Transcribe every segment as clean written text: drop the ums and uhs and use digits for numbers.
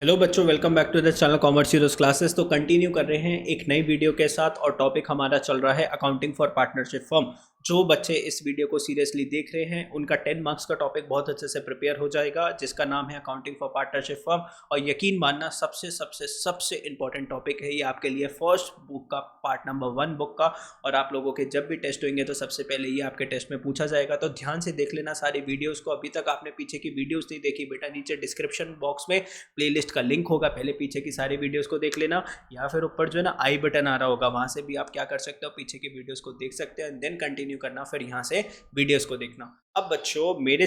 Hello बच्चों, welcome back to the channel commerce heroes classes. तो continue कर रहे हैं एक नई वीडियो के साथ और टॉपिक हमारा चल रहा है अकाउंटिंग फॉर पार्टनरशिप फर्म। जो बच्चे इस वीडियो को सीरियसली देख रहे हैं उनका 10 मार्क्स का टॉपिक बहुत अच्छे से प्रिपेयर हो जाएगा, जिसका नाम है अकाउंटिंग फॉर पार्टनरशिप फर्म। और यकीन मानना सबसे सबसे सबसे इंपॉर्टेंट टॉपिक है ये आपके लिए, फर्स्ट बुक का पार्ट नंबर 1 बुक का। और आप लोगों के जब भी टेस्ट होंगे तो सबसे पहले ये आपके टेस्ट में पूछा जाएगा, तो ध्यान से देख लेना सारी वीडियोज़ को। अभी तक आपने पीछे की वीडियोज़ नहीं देखी बेटा, नीचे डिस्क्रिप्शन बॉक्स में प्लेलिस्ट का लिंक होगा, पहले पीछे की सारी वीडियोस को देख लेना। या फिर ऊपर जो है ना आई बटन आ रहा होगा, वहां से भी आप क्या कर सकते हो, पीछे की वीडियोस को देख सकते हैं, देन कंटिन्यू करना, फिर यहाँ से वीडियोस को देखना। अब बच्चों मेरे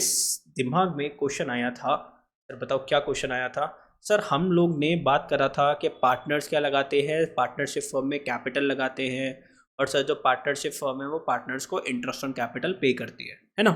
दिमाग में क्वेश्चन आया था, सर बताओ क्या क्वेश्चन आया था। सर हम लोग ने बात करा था कि पार्टनर्स क्या लगाते हैं, पार्टनरशिप फर्म में कैपिटल लगाते हैं, और सर जो पार्टनरशिप फर्म है वो पार्टनर्स को इंटरेस्ट ऑन कैपिटल पे करती है ना।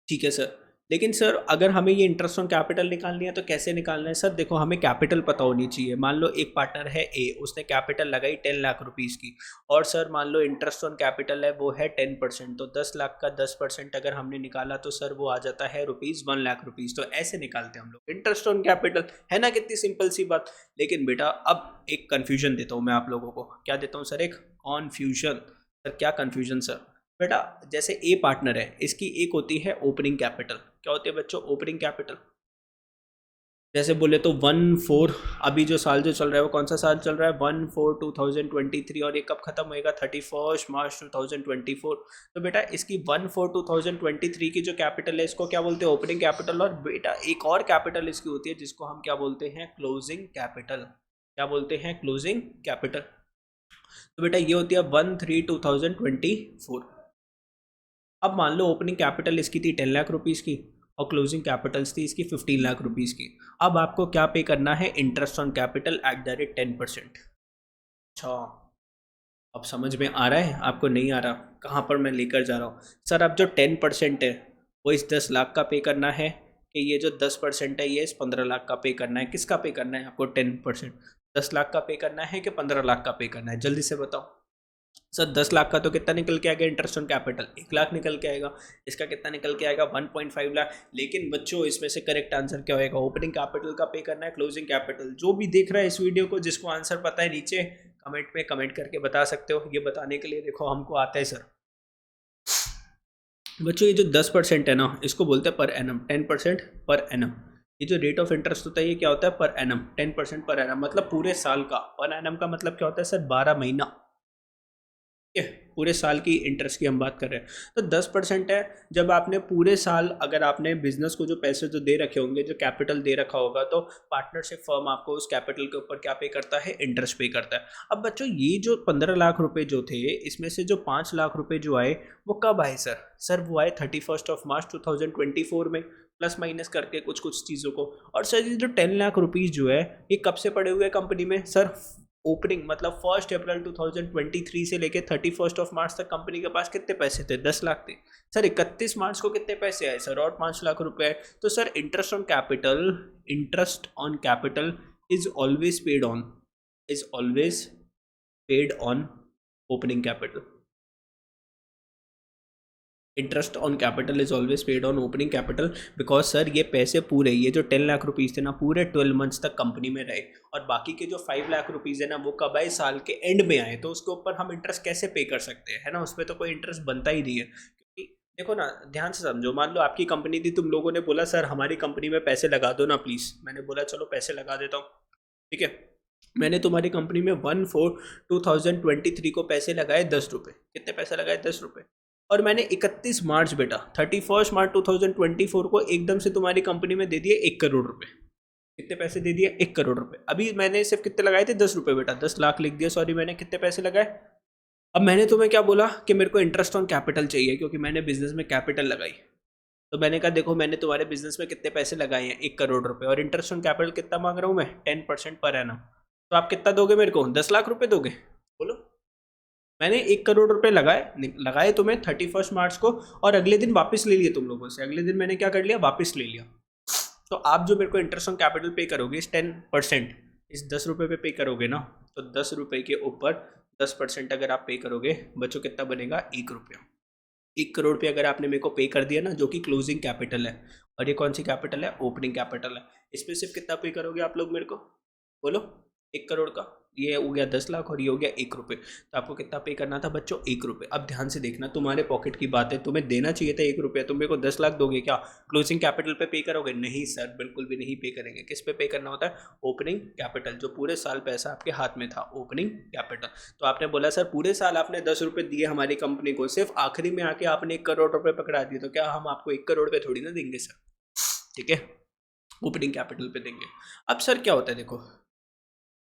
ठीक है सर, लेकिन सर अगर हमें ये इंटरेस्ट ऑन कैपिटल निकालनी है तो कैसे निकालना है। सर देखो, हमें कैपिटल पता होनी चाहिए। मान लो एक पार्टनर है ए, उसने कैपिटल लगाई 10 लाख रुपीज़ की, और सर मान लो इंटरेस्ट ऑन कैपिटल है वो है 10%, तो 10 लाख का 10% अगर हमने निकाला तो सर वो आ जाता है ₹1 लाख। तो ऐसे निकालते हैं हम लोग इंटरेस्ट ऑन कैपिटल, है ना, कितनी सिंपल सी बात। लेकिन बेटा अब एक कन्फ्यूजन देता हूँ मैं आप लोगों को। क्या देता हूँ सर? एक कॉन्फ्यूजन। सर क्या कन्फ्यूजन सर? बेटा जैसे ए पार्टनर है, इसकी एक होती है ओपनिंग कैपिटल। क्या होती है बच्चों? Opening capital. जैसे बोले तो 1/4, अभी जो साल जो चल रहा है वो कौन सा साल चल रहा है? 1/4/2023, और ये कब खत्म होएगा? 31 मार्च 2024। तो बेटा इसकी 1/4/2023 की जो कैपिटल है इसको क्या बोलते हैं? Opening capital. और बेटा एक और कैपिटल इसकी होती है जिसको हम क्या बोलते हैं? Closing capital. क्या बोलते हैं? Closing capital. तो बेटा ये होती है 1/3/2024। अब मान लो ओपनिंग कैपिटल इसकी थी 10 लाख रुपीज़ की, और क्लोजिंग कैपिटल्स थी इसकी 15 लाख रुपीज़ की। अब आपको क्या पे करना है? Interest on capital at the rate 10%। अच्छा, अब समझ में आ रहा है आपको? नहीं आ रहा? कहाँ पर मैं लेकर जा रहा हूँ सर? अब जो 10% है वो इस 10 लाख का पे करना है, कि ये जो 10% है ये इस 15 लाख का पे करना है? किसका पे करना है आपको? 10%। 10 लाख का पे करना है कि 15 लाख का पे करना है? जल्दी से बताओ सर। 10 लाख का तो कितना निकल के आएगा इंटरेस्ट ऑन कैपिटल? 1 लाख निकल के आएगा। इसका कितना निकल के आएगा? 1.5 लाख। लेकिन बच्चों इसमें से करेक्ट आंसर क्या होएगा? ओपनिंग कैपिटल का पे करना है, क्लोजिंग कैपिटल। जो भी देख रहा है इस वीडियो को, जिसको आंसर पता है, नीचे कमेंट में कमेंट करके बता सकते हो। ये बताने के लिए देखो हमको आता है सर। बच्चों ये जो 10% है ना, इसको बोलते हैं पर एनम। 10% per annum. ये जो रेट ऑफ इंटरेस्ट होता है ये क्या होता है? Per annum. 10% पर एनम मतलब पूरे साल का। पर एनम का मतलब क्या होता है सर? 12 महीना। ठीक है, पूरे साल की इंटरेस्ट की हम बात कर रहे हैं। तो 10% है। जब आपने पूरे साल, अगर आपने बिजनेस को जो पैसे जो दे रखे होंगे, जो कैपिटल दे रखा होगा, तो पार्टनरशिप फर्म आपको उस कैपिटल के ऊपर क्या पे करता है? इंटरेस्ट पे करता है। अब बच्चों ये जो 15 लाख रुपए जो थे, इसमें से जो 5 लाख रुपए जो आए वो कब आए सर? सर वो आए 31 मार्च 2024 में, प्लस माइनस करके कुछ कुछ चीज़ों को। और सर ये जो 10 लाख रुपीज़ जो है ये कब से पड़े हुए हैं कंपनी में सर? ओपनिंग मतलब 1 अप्रैल 2023 से लेके 31 मार्च तक कंपनी के पास कितने पैसे थे? 10 लाख थे। सर 31 मार्च को कितने पैसे आए सर? और 5 लाख रुपए। तो sir interest on capital, interest on capital is always paid on, is always paid on opening capital. Interest on capital is always paid on opening capital, because sir ये पैसे पूरे, ये जो 10 लाख रुपीज़ थे ना, पूरे 12 मंथ्स तक कंपनी में रहे। और बाकी के जो 5 लाख रुपीज़ है ना, वो कब आए? साल के एंड में आए। तो उसके ऊपर हम इंटरेस्ट कैसे पे कर सकते हैं, है ना? उस पर तो कोई इंटरेस्ट बनता ही नहीं है, क्योंकि देखो ना, ध्यान से समझो। मान लो आपकी कंपनी थी, तुम लोगों ने बोला सर हमारी कंपनी में पैसे लगा दो ना प्लीज़। मैंने बोला चलो पैसे लगा देता हूँ, ठीक है। मैंने तुम्हारी कंपनी में 1/4/2023 को पैसे लगाए 10 रुपये। कितने पैसे लगाए? 10 रुपये। और मैंने 31 मार्च बेटा, 31 मार्च 2024 को एकदम से तुम्हारी कंपनी में दे दिए 1 करोड़ रुपए। कितने पैसे दे दिए? 1 करोड़ रुपए। अभी मैंने सिर्फ कितने लगाए थे? 10 रुपये बेटा, 10 लाख लिख दिया, सॉरी। मैंने कितने पैसे लगाए? अब मैंने तुम्हें क्या बोला कि मेरे को इंटरेस्ट ऑन कैपिटल चाहिए, क्योंकि मैंने बिजनेस में कैपिटल लगाई। तो मैंने कहा देखो मैंने तुम्हारे बिजनेस में कितने पैसे लगाए हैं? 1 करोड़ रुपए। और इंटरेस्ट ऑन कैपिटल कितना मांग रहा हूँ मैं? 10% पर एनम। तो आप कितना दोगे मेरे को? 10 लाख रुपए दोगे? बोलो। मैंने 1 करोड़ रुपए लगाए तुम्हें 31 मार्च को, और अगले दिन वापस ले लिए तुम लोगों से। अगले दिन मैंने क्या कर लिया? वापस ले लिया। तो आप जो मेरे को इंटरेस्ट ऑन कैपिटल पे करोगे इस 10%, इस 10 रुपये पे करोगे ना, तो 10 रुपये के ऊपर 10% अगर आप पे करोगे बच्चों, कितना बनेगा? 1 रुपया। 1 करोड़ पे अगर आपने मेरे को पे कर दिया ना, जो कि क्लोजिंग कैपिटल है। और ये कौन सी कैपिटल है? ओपनिंग कैपिटल है। इसमें सिर्फ कितना पे करोगे आप लोग मेरे को बोलो? 1 करोड़ का, ये हो गया 10 लाख और ये हो गया 1 रुपये। तो आपको कितना पे करना था बच्चों? 1 रुपये। अब ध्यान से देखना, तुम्हारे पॉकेट की बात है, तुम्हें देना चाहिए था 1 रुपया, तुम मेरे को 10 लाख दोगे क्या? क्लोजिंग कैपिटल पे करोगे? नहीं सर, बिल्कुल भी नहीं पे करेंगे। किस पे करना होता है? ओपनिंग कैपिटल, जो पूरे साल पैसा आपके हाथ में था, ओपनिंग कैपिटल। तो आपने बोला सर पूरे साल आपने 10 रुपये दिए हमारी कंपनी को, सिर्फ आखिरी में आके आपने 1 करोड़ रुपये पकड़ा दिए, तो क्या हम आपको 1 करोड़ पे थोड़ी ना देंगे सर? ठीक है, ओपनिंग कैपिटल पे देंगे। अब सर क्या होता है देखो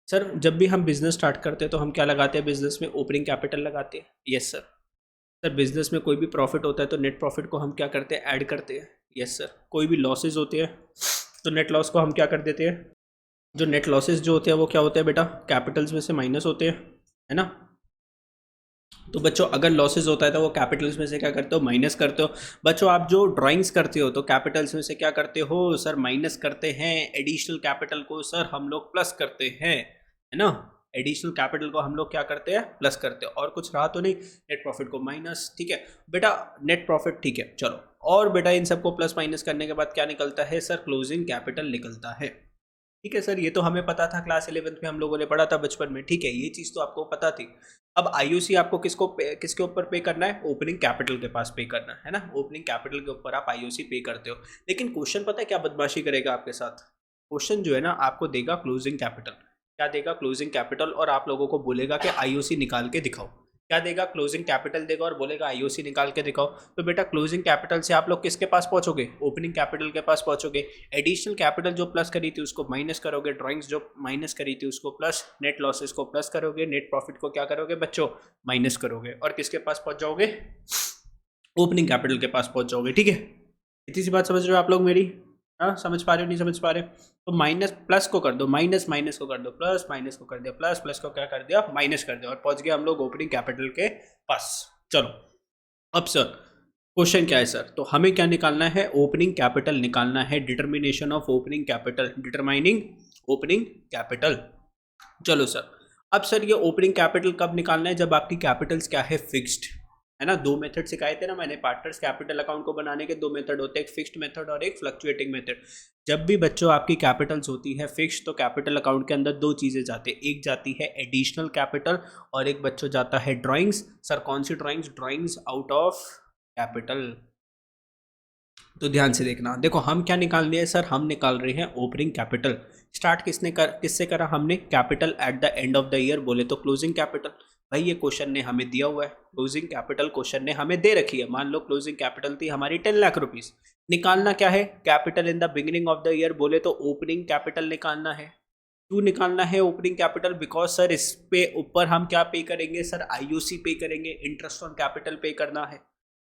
सर, जब भी हम बिजनेस स्टार्ट करते हैं तो हम क्या लगाते हैं बिजनेस में? ओपनिंग कैपिटल लगाते हैं। Yes sir. सर बिजनेस में कोई भी प्रॉफिट होता है तो नेट प्रॉफिट को हम क्या करते हैं? ऐड करते हैं। Yes sir. कोई भी लॉसेज होते हैं तो नेट लॉस को हम क्या कर देते हैं? जो नेट लॉसेज जो होते हैं वो क्या होते हैं बेटा? कैपिटल्स में से माइनस होते हैं, है ना? तो बच्चों अगर लॉसेज होता है तो वो कैपिटल्स में से क्या करते हो? माइनस करते हो। बच्चों आप जो ड्राइंग्स करते हो तो कैपिटल्स में से क्या करते हो सर? माइनस करते हैं। एडिशनल कैपिटल को सर हम लोग प्लस करते हैं, है ना? एडिशनल कैपिटल को हम लोग क्या करते हैं? प्लस करते हैं। और कुछ रहा तो नहीं, नेट प्रॉफिट को माइनस। ठीक है बेटा, नेट प्रॉफिट ठीक है चलो। और बेटा इन सबको प्लस माइनस करने के बाद क्या निकलता है सर? क्लोजिंग कैपिटल निकलता है। ठीक है सर, ये तो हमें पता था, क्लास 11th में हम लोगों ने पढ़ा था बचपन में। ठीक है, ये चीज़ तो आपको पता थी। अब आईओसी आपको किसके ऊपर पे करना है? ओपनिंग कैपिटल के पास पे करना है ना? ओपनिंग कैपिटल के ऊपर आप आईओसी पे करते हो। लेकिन क्वेश्चन पता है क्या बदमाशी करेगा आपके साथ? क्वेश्चन जो है ना आपको देगा क्लोजिंग कैपिटल। क्या देगा? Closing capital. और आप लोगों को बोलेगा कि आईओसी निकाल के दिखाओ। क्या देगा? क्लोजिंग कैपिटल देगा और बोलेगा आईओसी निकाल के दिखाओ। तो बेटा क्लोजिंग कैपिटल से आप लोग किसके पास पहुंचोगे? ओपनिंग कैपिटल के पास पहुंचोगे। एडिशनल कैपिटल जो प्लस करी थी उसको माइनस करोगे, ड्राइंग्स जो माइनस करी थी उसको प्लस, नेट लॉसेस को प्लस करोगे, नेट प्रॉफिट को क्या करोगे बच्चों? माइनस करोगे। और किसके पास पहुंच जाओगे? ओपनिंग कैपिटल के पास पहुंच जाओगे। ठीक है, इतनी सी बात समझ रहे हो आप लोग मेरी? हाँ, समझ पा रहे हो नहीं समझ पा रहे? तो माइनस प्लस को कर दो, माइनस माइनस को कर दो प्लस, माइनस को कर दिया प्लस, प्लस को क्या कर दिया? माइनस कर दिया। और पहुंच गए हम लोग ओपनिंग कैपिटल के पास। चलो अब सर क्वेश्चन क्या है सर? तो हमें क्या निकालना है? ओपनिंग कैपिटल निकालना है। Determination of opening capital, determining opening capital. चलो सर, अब सर ये ओपनिंग कैपिटल कब निकालना है? जब आपकी कैपिटल्स क्या है? फिक्स्ड, है ना? 2 मेथड सिखाए थे ना मैंने पार्टनर्स कैपिटल अकाउंट को बनाने के। 2 मेथड होते हैं, एक फिक्स्ड मेथड और एक फ्लक्चुएटिंग मेथड। जब भी बच्चों आपकी कैपिटल्स होती है फिक्स्ड तो कैपिटल अकाउंट के अंदर 2 चीज़ें जाती है, एक जाती है एडिशनल कैपिटल और एक बच्चों जाता है ड्राइंग्स। सर कौन सी drawings? Drawings out of capital. तो ध्यान से देखना, देखो हम क्या निकाल रहे हैं सर? हम निकाल रहे हैं ओपनिंग कैपिटल। स्टार्ट किससे करा हमने? Capital eight the end of the year, बोले तो क्लोजिंग कैपिटल। भाई ये क्वेश्चन ने हमें दिया हुआ है, क्लोजिंग कैपिटल क्वेश्चन ने हमें दे रखी है। मान लो क्लोजिंग कैपिटल थी हमारी 10 लाख रुपीस। निकालना क्या है? Capital in the beginning of the year, बोले तो ओपनिंग कैपिटल निकालना है। क्यों निकालना है ओपनिंग कैपिटल? बिकॉज सर इस पे ऊपर हम क्या पे करेंगे सर? आईओसी पे करेंगे, इंटरेस्ट ऑन कैपिटल पे करना है।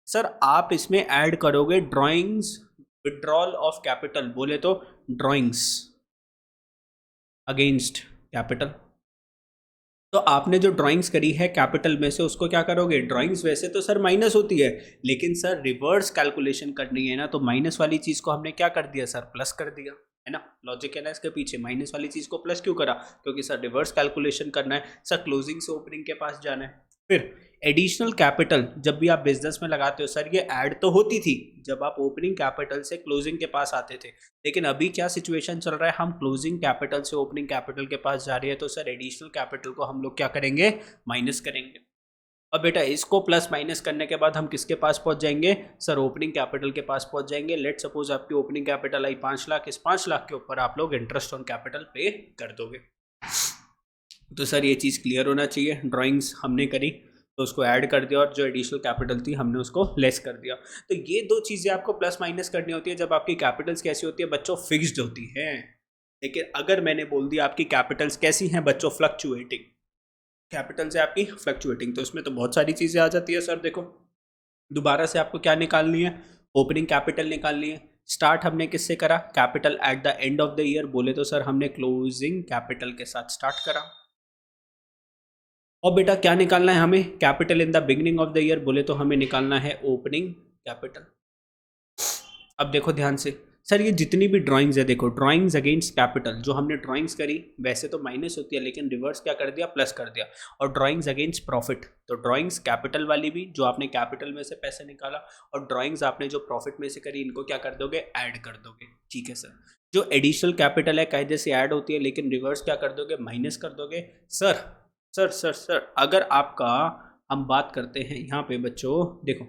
सर आप इसमें ऐड करोगे ड्राइंग्स, विड्रॉल ऑफ कैपिटल, बोले तो ड्राइंग्स अगेंस्ट कैपिटल। तो आपने जो ड्राइंग्स करी है कैपिटल में से उसको क्या करोगे? ड्राइंग्स वैसे तो सर माइनस होती है, लेकिन सर रिवर्स कैलकुलेशन करनी है ना, तो माइनस वाली चीज़ को हमने क्या कर दिया सर? प्लस कर दिया, है ना? लॉजिक है ना इसके पीछे। माइनस वाली चीज़ को प्लस क्यों करा? क्योंकि सर रिवर्स कैलकुलेशन करना है सर, क्लोजिंग से ओपनिंग के पास जाना है। फिर एडिशनल कैपिटल जब भी आप बिजनेस में लगाते हो सर, ये ऐड तो होती थी जब आप ओपनिंग कैपिटल से क्लोजिंग के पास आते थे, लेकिन अभी क्या सिचुएशन चल रहा है? हम क्लोजिंग कैपिटल से ओपनिंग कैपिटल के पास जा रही है, तो सर एडिशनल कैपिटल को हम लोग क्या करेंगे? माइनस करेंगे। अब बेटा इसको प्लस माइनस करने के बाद हम किसके पास पहुंच जाएंगे सर? ओपनिंग कैपिटल के पास पहुंच जाएंगे। लेट सपोज आपकी ओपनिंग कैपिटल आई 5 लाख, इस 5 लाख के ऊपर आप लोग इंटरेस्ट ऑन कैपिटल पे कर दोगे। तो सर ये चीज़ क्लियर होना चाहिए। ड्राइंग्स हमने करी तो उसको ऐड कर दिया और जो एडिशनल कैपिटल थी हमने उसको लेस कर दिया। तो ये 2 चीज़ें आपको प्लस माइनस करनी होती है जब आपकी कैपिटल्स कैसी होती है बच्चों? फिक्स्ड होती हैं। लेकिन अगर मैंने बोल दिया आपकी कैपिटल्स कैसी हैं बच्चों? फ्लक्चुएटिंग, कैपिटल से आपकी फ्लक्चुएटिंग, तो इसमें तो बहुत सारी चीज़ें आ जाती है सर। देखो दोबारा से आपको क्या निकालनी है? ओपनिंग कैपिटल निकालनी है। स्टार्ट हमने किससे करा? Capital eight the end of the year, बोले तो सर हमने क्लोजिंग कैपिटल के साथ स्टार्ट करा। और बेटा क्या निकालना है हमें? Capital in the beginning of the year, बोले तो हमें निकालना है ओपनिंग कैपिटल। अब देखो ध्यान से सर, ये जितनी भी ड्राइंग्स है, देखो ड्राइंग्स अगेंस्ट कैपिटल, जो हमने ड्राइंग्स करी वैसे तो माइनस होती है, लेकिन रिवर्स क्या कर दिया? प्लस कर दिया। और ड्राइंग्स अगेंस्ट प्रॉफिट, तो ड्राइंग्स कैपिटल वाली भी जो आपने कैपिटल में से पैसे निकाला, और ड्राइंग्स आपने जो प्रॉफिट में से करी, इनको क्या कर दोगे? ऐड कर दोगे। ठीक है सर। जो एडिशनल कैपिटल है कायदे से ऐड होती है, लेकिन रिवर्स क्या कर दोगे, माइनस कर दोगे। सर सर सर सर अगर आपका हम बात करते हैं यहाँ पे बच्चों, देखो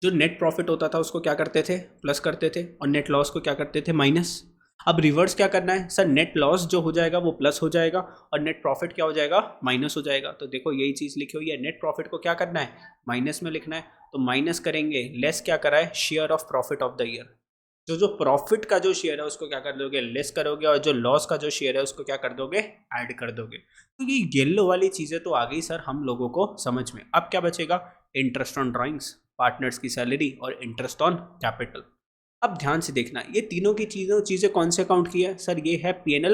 जो नेट प्रॉफिट होता था उसको क्या करते थे, प्लस करते थे, और नेट लॉस को क्या करते थे, माइनस। अब रिवर्स क्या करना है सर, नेट लॉस जो हो जाएगा वो प्लस हो जाएगा और नेट प्रॉफिट क्या हो जाएगा, माइनस हो जाएगा। तो देखो यही चीज़ लिखी हुई है, नेट प्रॉफिट को क्या करना है, माइनस में लिखना है। तो माइनस करेंगे, लेस क्या करा है, share of profit of the year. जो प्रॉफिट का जो शेयर है उसको क्या कर दोगे, लेस करोगे, और जो लॉस का जो शेयर है उसको क्या कर दोगे, ऐड कर दोगे। तो ये येलो वाली चीज़ें तो आ गई सर हम लोगों को समझ में। अब क्या बचेगा, इंटरेस्ट ऑन ड्राइंग्स, पार्टनर्स की सैलरी और इंटरेस्ट ऑन कैपिटल। अब ध्यान से देखना, ये तीनों की चीज़ें कौन से अकाउंट की है सर, ये है पीएनएल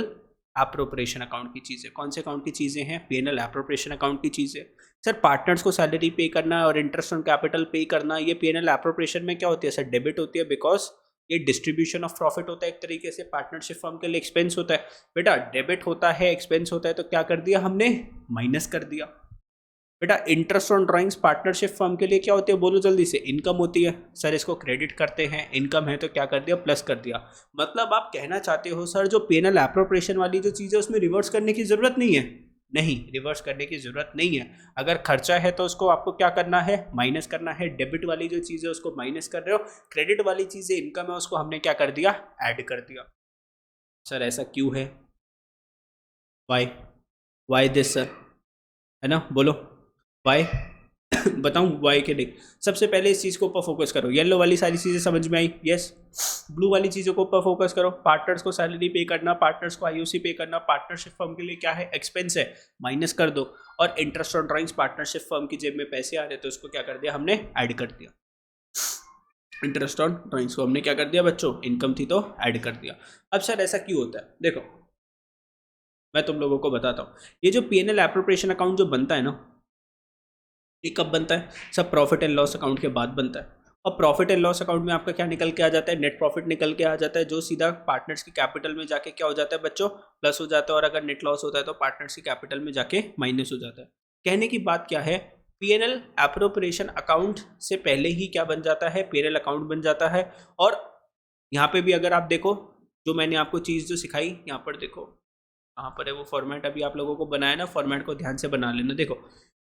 एप्रोप्रिएशन अकाउंट की चीज़ें। कौन से अकाउंट की चीज़ें हैं, पीएनएल एप्रोप्रिएशन अकाउंट की चीज़ें। सर पार्टनर्स को सैलरी पे करना और इंटरेस्ट ऑन कैपिटल पे करना, ये पीएनएल एप्रोप्रिएशन में क्या होती है सर, डेबिट होती है, बिकॉज ये डिस्ट्रीब्यूशन ऑफ प्रॉफिट होता है एक तरीके से, पार्टनरशिप फर्म के लिए एक्सपेंस होता है। बेटा डेबिट होता है, एक्सपेंस होता है, तो क्या कर दिया हमने, माइनस कर दिया। बेटा interest on drawings partnership firm के लिए क्या होती है, बोलो जल्दी से, इनकम होती है। सर इसको क्रेडिट करते हैं, इनकम है तो क्या कर दिया, प्लस कर दिया। मतलब आप कहना चाहते हो सर जो पीएनएल एप्रोप्रिएशन वाली जो चीज़ है उसमें रिवर्स करने की जरूरत नहीं है। नहीं, रिवर्स करने की जरूरत नहीं है। अगर खर्चा है तो उसको आपको क्या करना है, माइनस करना है। डेबिट वाली जो चीज़ है उसको माइनस कर रहे हो, क्रेडिट वाली चीज़ें इनकम है उसको हमने क्या कर दिया, ऐड कर दिया। सर ऐसा क्यों है, वाई दिस सर, है ना, बोलो वाई। बताऊं वाई के लिए, सबसे पहले इस चीज़ को ऊपर फोकस करो। येलो वाली सारी चीज़ें समझ में आई, यस। ब्लू वाली चीज़ों को ऊपर फोकस करो, पार्टनर्स को सैलरी पे करना, पार्टनर्स को आईओसी पे करना, पार्टनरशिप फर्म के लिए क्या है, एक्सपेंस है, माइनस कर दो। और interest on drawings, partnership firm की जेब में पैसे आ रहे थे उसको क्या कर दिया हमने, ऐड कर दिया। इंटरेस्ट ऑन ड्राइंग्स को हमने क्या कर दिया बच्चों, इनकम थी तो ऐड कर दिया। अब सर ऐसा क्यों होता है, देखो मैं तुम लोगों को बताता हूँ। ये जो पीएनएल एप्रोप्रिएशन अकाउंट जो बनता है ना, ये कब बनता है, सब प्रॉफिट एंड लॉस अकाउंट के बाद बनता है। और प्रॉफिट एंड लॉस अकाउंट में आपका क्या निकल के आ जाता है, नेट प्रॉफिट निकल के आ जाता है, जो सीधा पार्टनर्स की कैपिटल में जाके क्या हो जाता है बच्चों, प्लस हो जाता है। और अगर नेट लॉस होता है तो पार्टनर्स की कैपिटल में जाके माइनस हो जाता है। कहने की बात क्या है, पीएनएल एप्रोप्रिएशन अकाउंट से पहले ही क्या बन जाता है, पीएनएल अकाउंट बन जाता है। और यहाँ पे भी अगर आप देखो, जो मैंने आपको चीज़ जो सिखाई, यहाँ पर देखो कहाँ पर है वो फॉर्मेट, अभी आप लोगों को बनाया ना, फॉर्मेट को ध्यान से बना लेना। देखो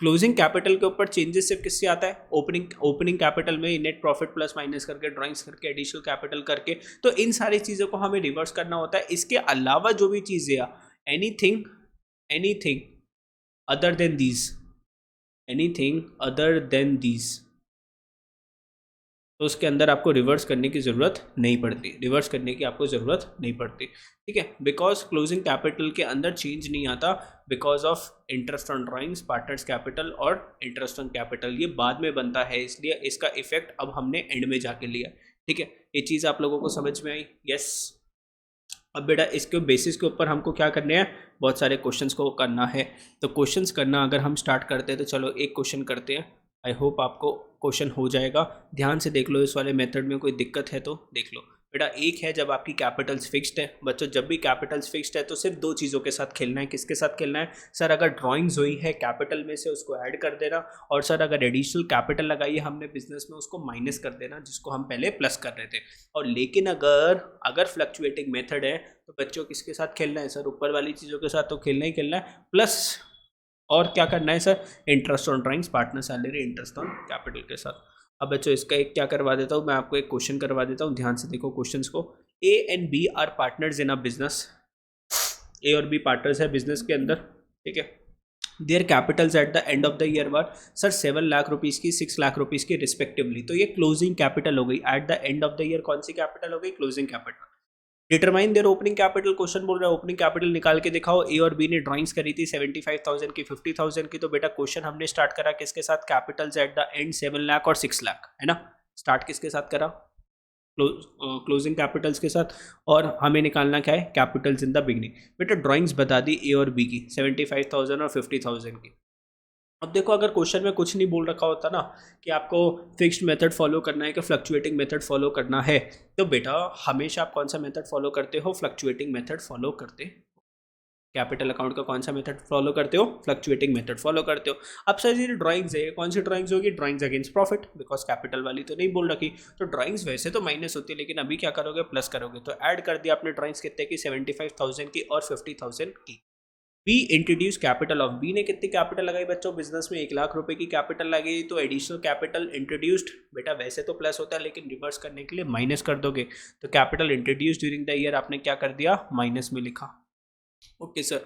क्लोजिंग कैपिटल के ऊपर चेंजेस सिर्फ किससे आता है, ओपनिंग कैपिटल में नेट प्रॉफिट प्लस माइनस करके, ड्राइंग्स करके, एडिशनल कैपिटल करके। तो इन सारी चीज़ों को हमें रिवर्स करना होता है। इसके अलावा जो भी चीज़ें एनीथिंग अदर देन दीज, तो उसके अंदर आपको रिवर्स करने की ज़रूरत नहीं पड़ती, रिवर्स करने की आपको ज़रूरत नहीं पड़ती, ठीक है। बिकॉज क्लोजिंग कैपिटल के अंदर चेंज नहीं आता, because of interest on drawings, partners capital और इंटरेस्ट ऑन कैपिटल ये बाद में बनता है, इसलिए इसका इफेक्ट अब हमने एंड में जाके लिया, ठीक है। ये चीज़ आप लोगों को समझ में आई, यस। अब बेटा इसके बेसिस के ऊपर हमको क्या करने हैं, बहुत सारे क्वेश्चंस को करना है। तो क्वेश्चंस करना अगर हम स्टार्ट करते हैं तो चलो एक क्वेश्चन करते हैं। आई होप आपको क्वेश्चन हो जाएगा, ध्यान से देख लो। इस वाले मेथड में कोई दिक्कत है तो देख लो। बेटा एक है जब आपकी कैपिटल्स फिक्स्ड है, बच्चों जब भी कैपिटल्स फिक्स्ड है तो सिर्फ दो चीज़ों के साथ खेलना है। किसके साथ खेलना है सर, अगर ड्राइंग्स हुई है कैपिटल में से उसको ऐड कर देना, और सर अगर एडिशनल कैपिटल लगाई है हमने बिजनेस में उसको माइनस कर देना, जिसको हम पहले प्लस कर रहे थे। और लेकिन अगर फ्लक्चुएटिंग मेथड है तो बच्चों किसके साथ खेलना है सर, ऊपर वाली चीज़ों के साथ तो खेलना ही खेलना है, प्लस और क्या करना है sir, interest on drawings, partner salary, interest on capital के साथ। अब बच्चों इसका एक क्या करवा देता हूँ मैं आपको, एक क्वेश्चन करवा देता हूँ, ध्यान से देखो क्वेश्चंस को। A and B are partners in a business, A और बी पार्टनर्स है बिजनेस के अंदर, ठीक है। Their capitals at the end of the year were sir 7 lakh rupees की, 6 लाख रुपीज़ की रिस्पेक्टिवली। तो ये क्लोजिंग कैपिटल हो गई, eight the end of the year कौन सी कैपिटल हो गई, closing capital. Determine there opening capital, question बोल रहा है ओपनिंग कैपिटल निकाल के दिखाओ। ए और बी ने ड्राइंग्स करी थी 75,000 की, 50,000 की। तो बेटा क्वेश्चन हमने स्टार्ट करा किसके साथ, Capitals at the and 7 lakh और 6 लाख, है ना। स्टार्ट किसके साथ करा, क्लोजिंग कैपिटल्स के साथ। और हमें निकालना क्या है, कैपिटल्स इन द बिगनिंग। बेटा ड्राइंग्स बता दी ए और बी की, 75,000 और 50,000 की। अब देखो अगर क्वेश्चन में कुछ नहीं बोल रखा होता ना कि आपको फिक्स्ड मेथड फॉलो करना है कि फ्लक्चुएटिंग मेथड फॉलो करना है, तो बेटा हमेशा आप कौन सा मेथड फॉलो करते हो, फ्लक्चुएटिंग मेथड फॉलो करते हो। कैपिटल अकाउंट का कौन सा मेथड फॉलो करते हो, फ्लक्चुएटिंग मेथड फॉलो करते हो। अब सर ये ड्राइंग्स है, कौन सी ड्राइंग्स होगी, drawings against profit, because capital वाली तो नहीं बोल रखी, तो ड्राइंग्स वैसे तो माइनस होती है, लेकिन अभी क्या करोगे, प्लस करोगे। तो ऐड कर दिया आपने ड्राइंग्स कितने की, 75,000 की और 50,000 की। B introduce capital of, B ने कितनी कैपिटल लगाई बच्चों, बिजनेस में 1,00,000 रुपए की कैपिटल लगाई, तो एडिशनल कैपिटल इंट्रोड्यूस्ड, बेटा वैसे तो प्लस होता है लेकिन रिवर्स करने के लिए माइनस कर दोगे, तो capital introduce during the year आपने क्या कर दिया, माइनस में लिखा। Okay sir,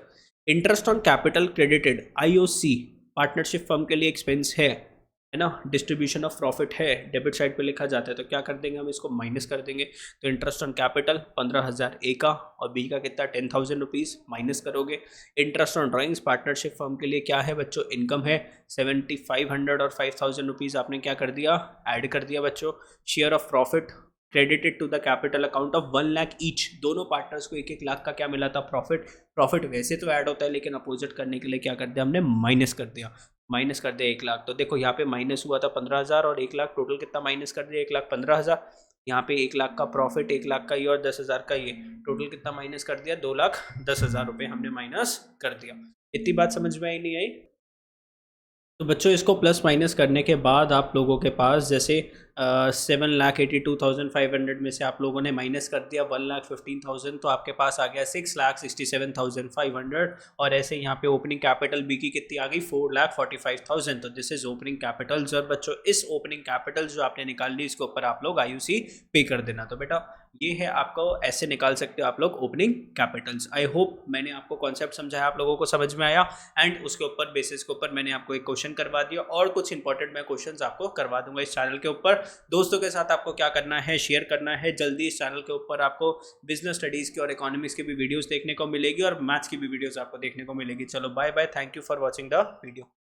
interest on capital credited, IOC partnership firm के लिए एक्सपेंस है ना, डिस्ट्रीब्यूशन ऑफ प्रॉफिट है, डेबिट साइड पे लिखा जाता है, तो क्या कर देंगे हम, इसको माइनस कर देंगे। तो इंटरेस्ट ऑन कैपिटल 15,000 ए का, और बी का कितना 10,000 रुपीज़, माइनस करोगे। Interest on drawings partnership firm के लिए क्या है बच्चों, इनकम है 7,500 और 5,000 रुपीज़ आपने क्या कर दिया, ऐड कर दिया बच्चों। Share of profit credited to the capital account of 1 lakh each, दोनों पार्टनर्स को 1-1 लाख का क्या मिला था, प्रॉफिट। प्रॉफिट वैसे तो ऐड होता है लेकिन अपोजिट करने के लिए क्या कर दिया हमने, माइनस कर दिया। माइनस कर दिया 1 लाख, तो देखो यहाँ पे माइनस हुआ था 15,000 और 1 लाख, टोटल कितना माइनस कर दिया, 1,15,000। यहाँ पे 1 लाख का प्रॉफिट, 1 लाख का ये और 10,000 का ये, टोटल कितना माइनस कर दिया, 2,10,000 रुपये हमने माइनस कर दिया। इतनी बात समझ में आई नहीं आई? तो बच्चों इसको प्लस माइनस करने के बाद आप लोगों के पास जैसे 7,82,500 में से आप लोगों ने माइनस कर दिया 1,15,000, तो आपके पास आ गया 6,67,500, और ऐसे यहाँ पे ओपनिंग कैपिटल बी की कितनी आ गई, 4,45,000। तो दिस इज ओपनिंग कैपिटल। और बच्चों इस ओपनिंग कैपिटल जो आपने निकाल ली, इसके ऊपर आप लोग आईयूसी पे कर देना। तो बेटा ये है, आपको ऐसे निकाल सकते हो आप लोग ओपनिंग कैपिटल्स। आई होप मैंने आपको कॉन्सेप्ट समझाया, आप लोगों को समझ में आया, एंड उसके ऊपर बेसिस के ऊपर मैंने आपको एक क्वेश्चन करवा दिया, और कुछ इंपॉर्टेंट मैं क्वेश्चंस आपको करवा दूंगा इस चैनल के ऊपर। दोस्तों के साथ आपको क्या करना है, शेयर करना है। जल्दी इस चैनल के ऊपर आपको बिजनेस स्टडीज़ की और इकोनॉमिक्स की भी वीडियोस देखने को मिलेगी, और मैथ्स की भी वीडियोस आपको देखने को मिलेगी। चलो bye bye, thank you for watching the video.